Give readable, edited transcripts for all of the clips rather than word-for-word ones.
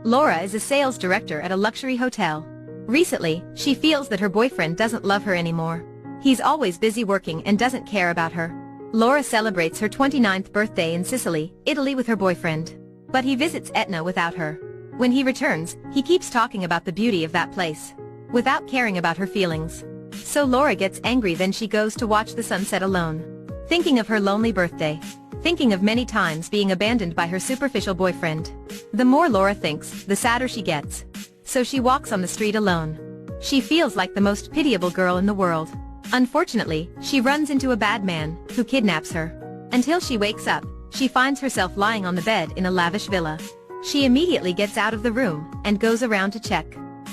Laura is a sales director at a luxury hotel. Recently, she feels that her boyfriend doesn't love her anymore. He's always busy working and doesn't care about her. Laura celebrates her 29th birthday in Sicily, Italy with her boyfriend. But he visits Etna without her. When he returns, he keeps talking about the beauty of that place, without caring about her feelings. So Laura gets angry, then she goes to watch the sunset alone, thinking of her lonely birthday, thinking of many times being abandoned by her superficial boyfriend. The more Laura thinks, the sadder she gets. So she walks on the street alone. She feels like the most pitiable girl in the world. Unfortunately, she runs into a bad man, who kidnaps her. Until she wakes up, she finds herself lying on the bed in a lavish villa. She immediately gets out of the room, and goes around to check.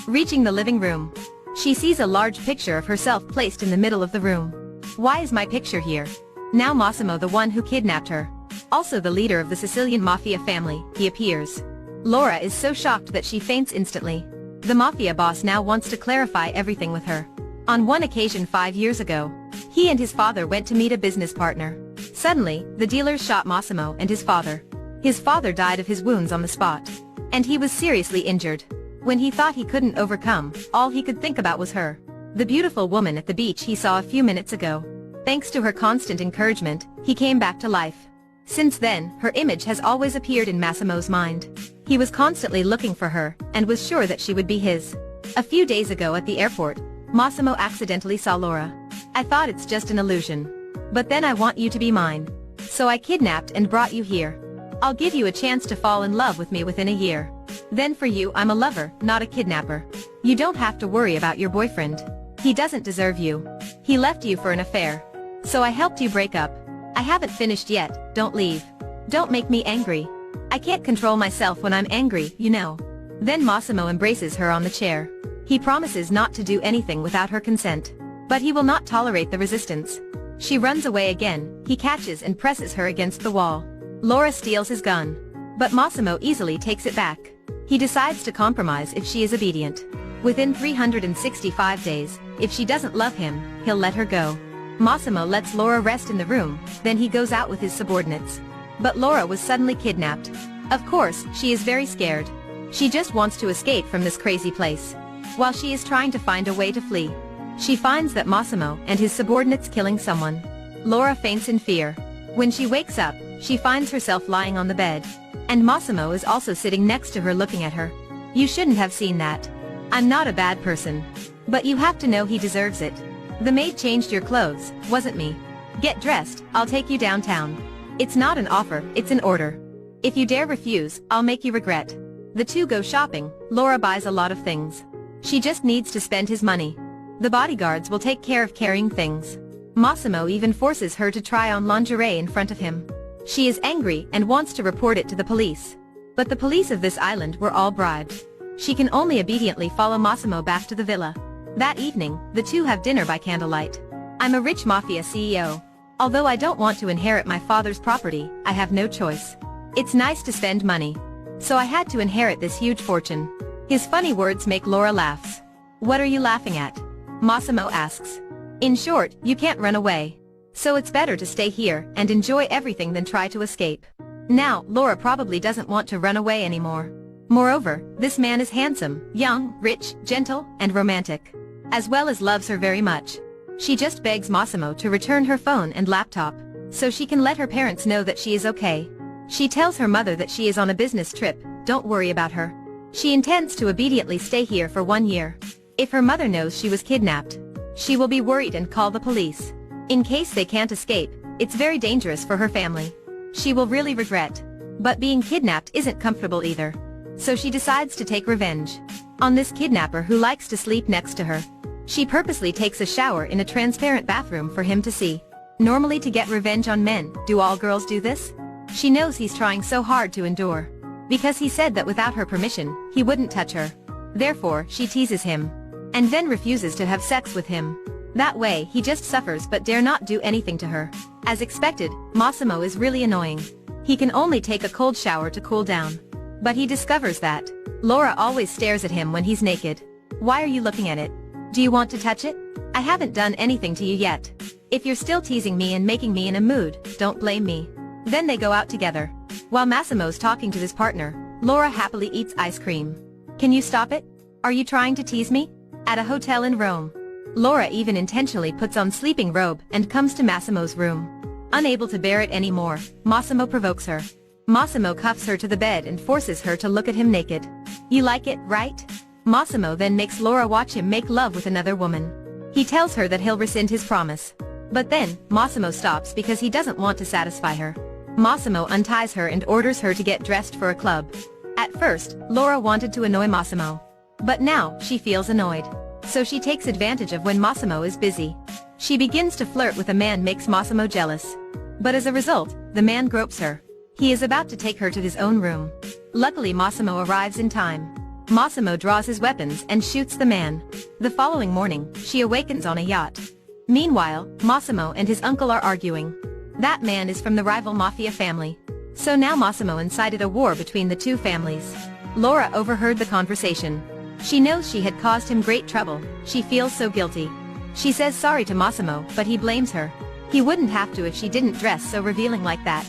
Reaching the living room, she sees a large picture of herself placed in the middle of the room. Why is my picture here? Now Massimo, the one who kidnapped her, also the leader of the Sicilian mafia family, he appears. Laura is so shocked that she faints instantly. The mafia boss now wants to clarify everything with her. On one occasion 5 years ago, he and his father went to meet a business partner. Suddenly, the dealers shot Massimo and his father. His father died of his wounds on the spot, and he was seriously injured. When he thought he couldn't overcome, all he could think about was her, the beautiful woman at the beach he saw a few minutes ago. Thanks to her constant encouragement, he came back to life. Since then, her image has always appeared in Massimo's mind. He was constantly looking for her, and was sure that she would be his. A few days ago at the airport, Massimo accidentally saw Laura. I thought it's just an illusion. But then I want you to be mine. So I kidnapped and brought you here. I'll give you a chance to fall in love with me within a year. Then for you I'm a lover, not a kidnapper. You don't have to worry about your boyfriend. He doesn't deserve you. He left you for an affair. So I helped you break up. I haven't finished yet, don't leave. Don't make me angry. I can't control myself when I'm angry, you know. Then Massimo embraces her on the chair. He promises not to do anything without her consent. But he will not tolerate the resistance. She runs away again, he catches and presses her against the wall. Laura steals his gun. But Massimo easily takes it back. He decides to compromise if she is obedient. Within 365 days, if she doesn't love him, he'll let her go. Massimo lets Laura rest in the room, then he goes out with his subordinates. But Laura was suddenly kidnapped. Of course, she is very scared. She just wants to escape from this crazy place. While she is trying to find a way to flee, she finds that Massimo and his subordinates killing someone. Laura faints in fear. When she wakes up, she finds herself lying on the bed. And Massimo is also sitting next to her looking at her. You shouldn't have seen that. I'm not a bad person. But you have to know he deserves it. The maid changed your clothes, wasn't me. Get dressed, I'll take you downtown. It's not an offer, it's an order. If you dare refuse, I'll make you regret. The two go shopping. Laura buys a lot of things. She just needs to spend his money. The bodyguards will take care of carrying things. Massimo even forces her to try on lingerie in front of him. She is angry and wants to report it to the police. But the police of this island were all bribed. She can only obediently follow Massimo back to the villa. That evening, the two have dinner by candlelight. I'm a rich mafia CEO. Although I don't want to inherit my father's property, I have no choice. It's nice to spend money. So I had to inherit this huge fortune. His funny words make Laura laugh. What are you laughing at? Massimo asks. In short, you can't run away. So it's better to stay here and enjoy everything than try to escape. Now, Laura probably doesn't want to run away anymore. Moreover, this man is handsome, young, rich, gentle, and romantic. As well as loves her very much. She just begs Massimo to return her phone and laptop, so she can let her parents know that she is okay. She tells her mother that she is on a business trip, don't worry about her. She intends to obediently stay here for 1 year. If her mother knows she was kidnapped, she will be worried and call the police. In case they can't escape, it's very dangerous for her family. She will really regret. But being kidnapped isn't comfortable either. So she decides to take revenge on this kidnapper who likes to sleep next to her. She purposely takes a shower in a transparent bathroom for him to see. Normally to get revenge on men, do all girls do this? She knows he's trying so hard to endure. Because he said that without her permission, he wouldn't touch her. Therefore, she teases him. And then refuses to have sex with him. That way, he just suffers but dare not do anything to her. As expected, Massimo is really annoying. He can only take a cold shower to cool down. But he discovers that Laura always stares at him when he's naked. Why are you looking at it? Do you want to touch it? I haven't done anything to you yet. If you're still teasing me and making me in a mood, don't blame me. Then they go out together. While Massimo's talking to his partner, Laura happily eats ice cream. Can you stop it? Are you trying to tease me? At a hotel in Rome, Laura even intentionally puts on sleeping robe and comes to Massimo's room. Unable to bear it anymore, Massimo provokes her. Massimo cuffs her to the bed and forces her to look at him naked. You like it, right? Massimo then makes Laura watch him make love with another woman. He tells her that he'll rescind his promise. But then, Massimo stops because he doesn't want to satisfy her. Massimo unties her and orders her to get dressed for a club. At first, Laura wanted to annoy Massimo. But now, she feels annoyed. So she takes advantage of when Massimo is busy. She begins to flirt with a man makes Massimo jealous. But as a result, the man gropes her. He is about to take her to his own room. Luckily Massimo arrives in time. Massimo draws his weapons and shoots the man. The following morning, she awakens on a yacht. Meanwhile, Massimo and his uncle are arguing. That man is from the rival mafia family. So now Massimo incited a war between the two families. Laura overheard the conversation. She knows she had caused him great trouble. She feels so guilty. She says sorry to Massimo, but he blames her. He wouldn't have to if she didn't dress so revealing like that.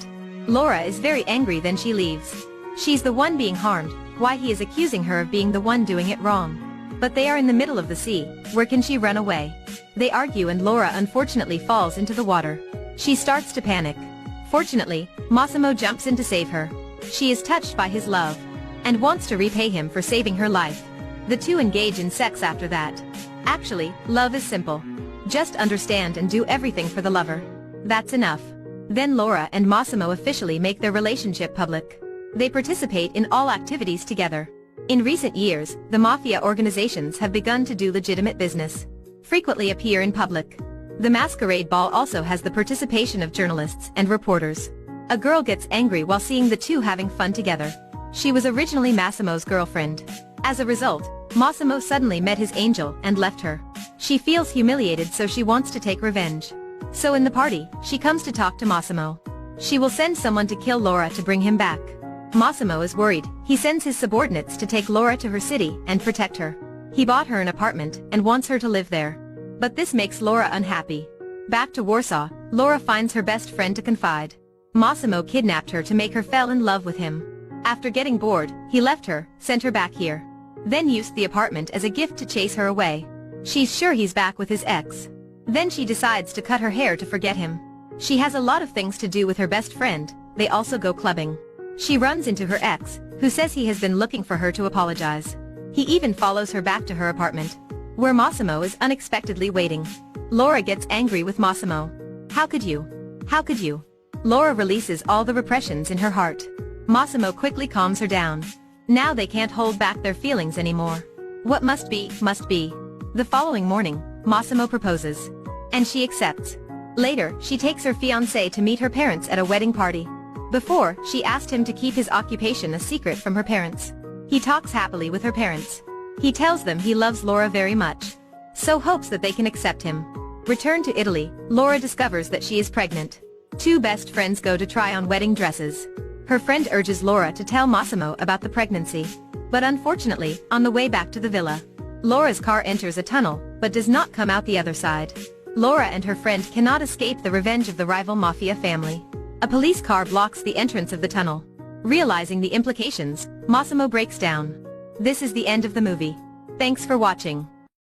Laura is very angry, then she leaves. She's the one being harmed, why he is accusing her of being the one doing it wrong. But they are in the middle of the sea, where can she run away? They argue and Laura unfortunately falls into the water. She starts to panic. Fortunately, Massimo jumps in to save her. She is touched by his love, and wants to repay him for saving her life. The two engage in sex after that. Actually, love is simple. Just understand and do everything for the lover. That's enough. Then Laura and Massimo officially make their relationship public. They participate in all activities together. In recent years, the mafia organizations have begun to do legitimate business. Frequently appear in public. The masquerade ball also has the participation of journalists and reporters. A girl gets angry while seeing the two having fun together. She was originally Massimo's girlfriend. As a result, Massimo suddenly met his angel and left her. She feels humiliated, so she wants to take revenge. So in the party, she comes to talk to Massimo. She will send someone to kill Laura to bring him back. Massimo is worried. He sends his subordinates to take Laura to her city and protect her. He bought her an apartment and wants her to live there. But this makes Laura unhappy. Back to Warsaw, Laura finds her best friend to confide. Massimo kidnapped her to make her fall in love with him. After getting bored, he left her, sent her back here. Then used the apartment as a gift to chase her away. She's sure he's back with his ex. Then she decides to cut her hair to forget him. She has a lot of things to do with her best friend. They also go clubbing. She runs into her ex, who says he has been looking for her to apologize. He even follows her back to her apartment, where Massimo is unexpectedly waiting. Laura gets angry with Massimo. How could you? How could you? Laura releases all the repressions in her heart. Massimo quickly calms her down. Now they can't hold back their feelings anymore. What must be, must be. The following morning, Massimo proposes. And she accepts. Later, she takes her fiancé to meet her parents at a wedding party. Before, she asked him to keep his occupation a secret from her parents. He talks happily with her parents. He tells them he loves Laura very much. So hopes that they can accept him. Returned to Italy, Laura discovers that she is pregnant. Two best friends go to try on wedding dresses. Her friend urges Laura to tell Massimo about the pregnancy. But unfortunately, on the way back to the villa, Laura's car enters a tunnel, but does not come out the other side. Laura and her friend cannot escape the revenge of the rival mafia family. A police car blocks the entrance of the tunnel. Realizing the implications, Massimo breaks down. This is the end of the movie. Thanks for watching.